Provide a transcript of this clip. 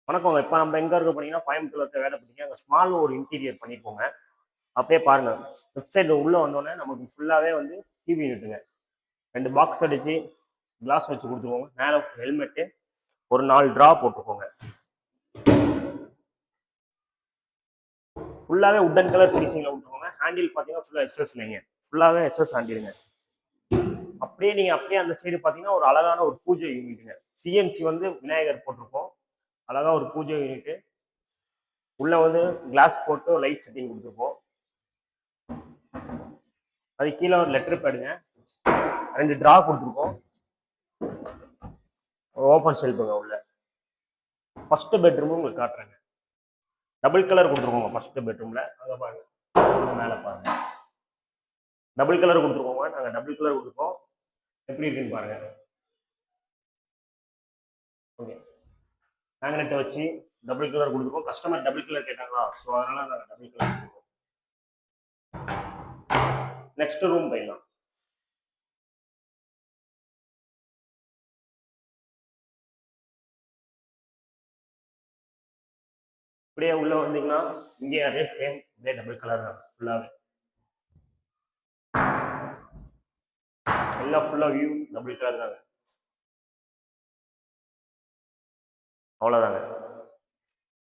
வணக்கங்க. இப்போ நம்ம எங்க இருக்கோம் பார்த்தீங்கன்னா, கோயம்புத்தூர்ல இருக்க வேலைப்பட்டிக்கு அங்க ஸ்மால் ஒரு இன்டீரியர் பண்ணியிருக்கோங்க. அப்படியே பாருங்க. லெஃப்ட் சைடு உள்ள வந்தோனே நமக்கு ஃபுல்லாவே வந்து டிவி யூனிட்டுங்க. 2 பாக்ஸ் அடிச்சு கிளாஸ் வச்சு குடுத்துருவோங்க. மேல ஹெல்மெட்டு, ஒரு 4 ட்ரா போட்டுருக்கோங்க. ஃபுல்லாவே வுட்டன் கலர் ஃபினிஷிங்ல விட்டுருக்கோங்க. ஹேண்டில் பார்த்தீங்கன்னா ஃபுல்லா எஸ்எஸ்லைங்க. ஃபுல்லாவே எஸ்எஸ் ஹேண்டிலுங்க. அப்படியே அந்த சைடு பார்த்தீங்கன்னா, ஒரு அழகான ஒரு பூஜை யூனிட்டுங்க. சிஎன்சி வந்து விநாயகர் போட்டிருக்கோம். அழகா ஒரு பூஜை யூனிட்டு. உள்ள வந்து கிளாஸ் போட்டு லைட் செட்டிங் குடுத்துருக்கோம். அது கீழே ஒரு லெட்டர் பேடுங்க. 2 ட்ரா கொடுத்துருக்கோம். ஓப்பன் ஷெல்ஃபுங்க உள்ள. ஃபர்ஸ்ட் பெட்ரூம் உங்களுக்கு காட்டுறேங்க. டபுள் கலர் கொடுத்துருக்கோங்க ஃபர்ஸ்ட் பெட்ரூம்ல. அங்க பாருங்க. மேல பாருங்க. டபுள் கலர் கொடுத்துருக்கோங்க. நாங்க டபுள் கலர் கொடுத்துருக்கோம். எப்படி இருக்குன்னு பாருங்க. ஓகே. மேக்னெட்டை வச்சு டபுள் கலர் கொடுத்துருக்கோம். கஸ்டமர் டபுள் கலர் கேட்டாங்களா, ஸோ அதனால நாங்கள் டபுள் கலர் கொடுத்துருக்கோம். நெக்ஸ்ட் ரூம் போயிடலாம். இப்படியே உள்ள வந்தீங்கன்னா இங்கே அதே சேம் இதே டபுள் கலர் தான் ஃபுல்லாவே. எல்லாம் ஃபுல்லா வியூ டபுள் கலர் தாங்க. அவ்வளோதாங்க.